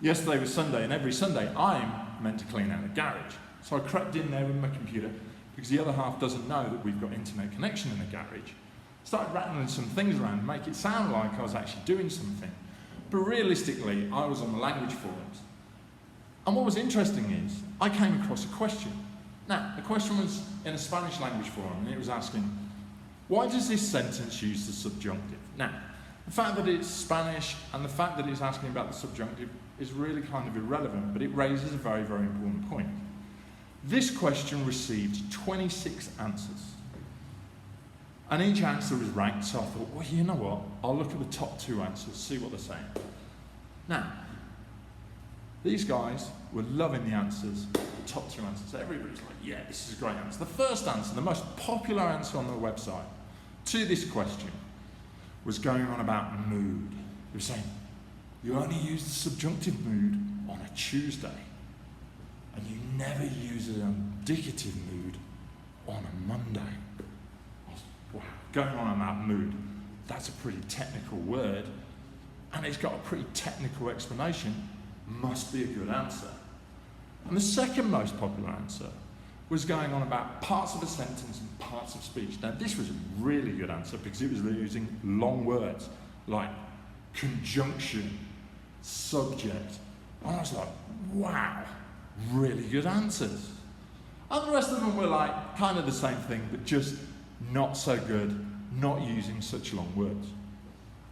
Yesterday was Sunday, and every Sunday I'm meant to clean out a garage. So I crept in there with my computer, because the other half doesn't know that we've got internet connection in the garage. Started rattling some things around to make it sound like I was actually doing something. But realistically, I was on the language forums. And what was interesting is, I came across a question. Now, the question was in a Spanish language forum, and it was asking, why does this sentence use the subjunctive? Now, the fact that it's Spanish and the fact that it's asking about the subjunctive is really kind of irrelevant, but it raises a very, very important point. This question received 26 answers. And each answer was ranked, so I thought, well, you know what? I'll look at the top 2 answers, see what they're saying. Now, these guys were loving the answers, the top 2 answers. Everybody's like, yeah, this is a great answer. The first answer, the most popular answer on the website to this question was going on about mood. It was saying, you only use the subjunctive mood on a Tuesday, and you never use an indicative mood on a Monday. Wow, going on about mood, that's a pretty technical word, and it's got a pretty technical explanation, must be a good answer. And the second most popular answer was going on about parts of a sentence and parts of speech. Now this was a really good answer because it was using long words like conjunction, subject, and I was like, wow, really good answers. And the rest of them were like kind of the same thing, but just not so good, not using such long words.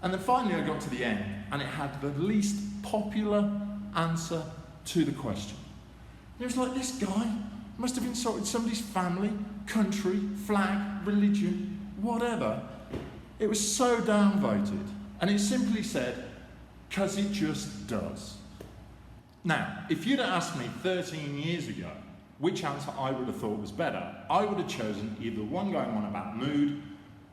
And then finally I got to the end, and it had the least popular answer to the question. And it was like, this guy must have insulted somebody's family, country, flag, religion, whatever. It was so downvoted, and it simply said, 'cause it just does. Now, if you'd have asked me 13 years ago which answer I would have thought was better, I would have chosen either one going on about mood,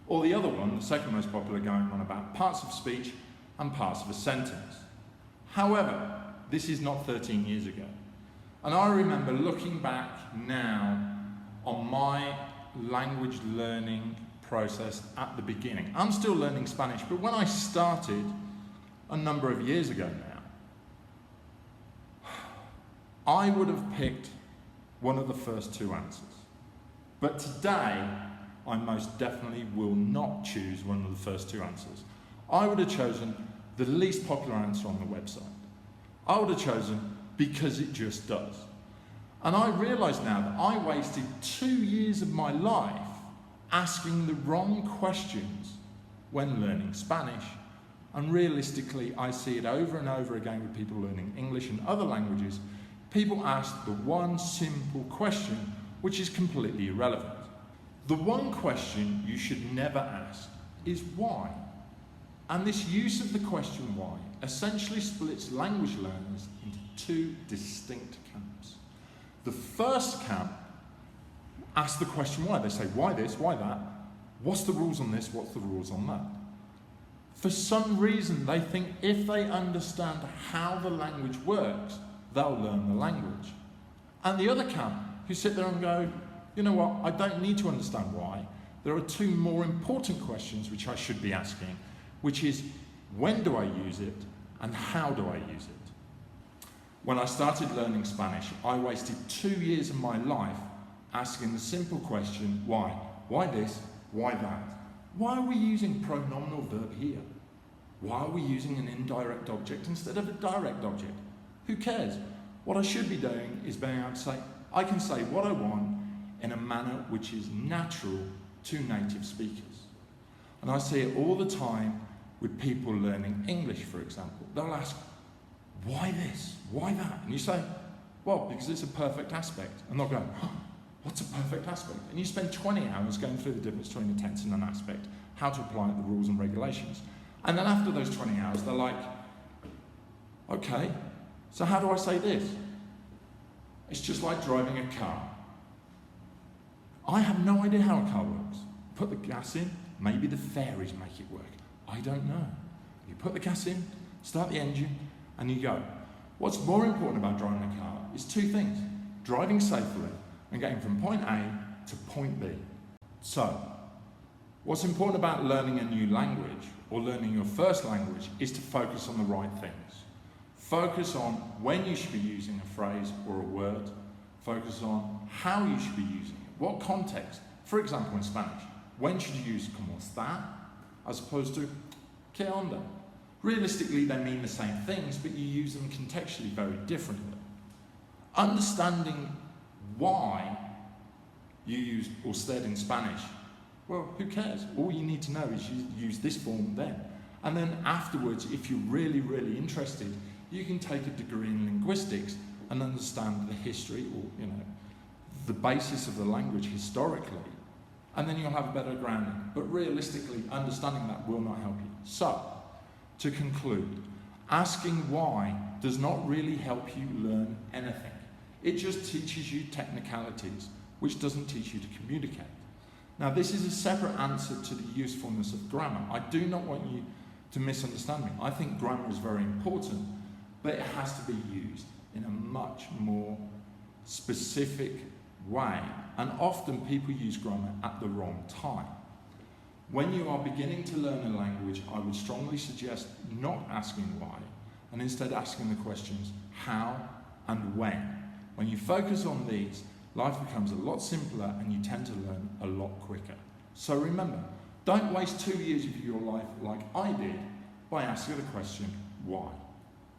or the other one, the second most popular, going on about parts of speech and parts of a sentence. However, this is not 13 years ago. And I remember looking back now on my language learning process at the beginning. I'm still learning Spanish, but when I started a number of years ago now, I would have picked one of the first 2 answers. But today, I most definitely will not choose one of the first 2 answers. I would have chosen the least popular answer on the website. I would have chosen because it just does. And I realise now that I wasted 2 years of my life asking the wrong questions when learning Spanish. And realistically, I see it over and over again with people learning English and other languages. People ask the one simple question, which is completely irrelevant. The one question you should never ask is why. And this use of the question why essentially splits language learners into 2 distinct camps. The first camp asks the question why. They say, why this, why that? What's the rules on this, what's the rules on that? For some reason, they think if they understand how the language works, they'll learn the language. And the other camp, who sit there and go, you know what, I don't need to understand why. There are 2 more important questions which I should be asking, which is, when do I use it, and how do I use it? When I started learning Spanish, I wasted 2 years of my life asking the simple question, why? Why this? Why that? Why are we using pronominal verb here? Why are we using an indirect object instead of a direct object? Who cares? What I should be doing is being able to say, I can say what I want in a manner which is natural to native speakers. And I see it all the time with people learning English, for example. They'll ask, why this? Why that? And you say, well, because it's a perfect aspect. And they'll go, what's a perfect aspect? And you spend 20 hours going through the difference between a tense and an aspect, how to apply the rules and regulations. And then after those 20 hours, they're like, okay, so how do I say this? It's just like driving a car. I have no idea how a car works. Put the gas in, maybe the fairies make it work. I don't know. You put the gas in, start the engine, and you go. What's more important about driving a car is 2 things: driving safely and getting from point A to point B. So, what's important about learning a new language or learning your first language is to focus on the right things. Focus on when you should be using a phrase or a word. Focus on how you should be using it. What context? For example, in Spanish, when should you use como está as opposed to que onda? Realistically, they mean the same things, but you use them contextually very differently. Understanding why you use usted in Spanish, well, who cares? All you need to know is you use this form then. And then afterwards, if you're really, really interested, you can take a degree in linguistics and understand the history or, the basis of the language historically, and then you'll have a better grounding. But realistically, understanding that will not help you. So, to conclude, asking why does not really help you learn anything. It just teaches you technicalities, which doesn't teach you to communicate. Now, this is a separate answer to the usefulness of grammar. I do not want you to misunderstand me. I think grammar is very important, but it has to be used in a much more specific way. And often people use grammar at the wrong time. When you are beginning to learn a language, I would strongly suggest not asking why, and instead asking the questions how and when. When you focus on these, life becomes a lot simpler and you tend to learn a lot quicker. So remember, don't waste 2 years of your life like I did by asking the question, why?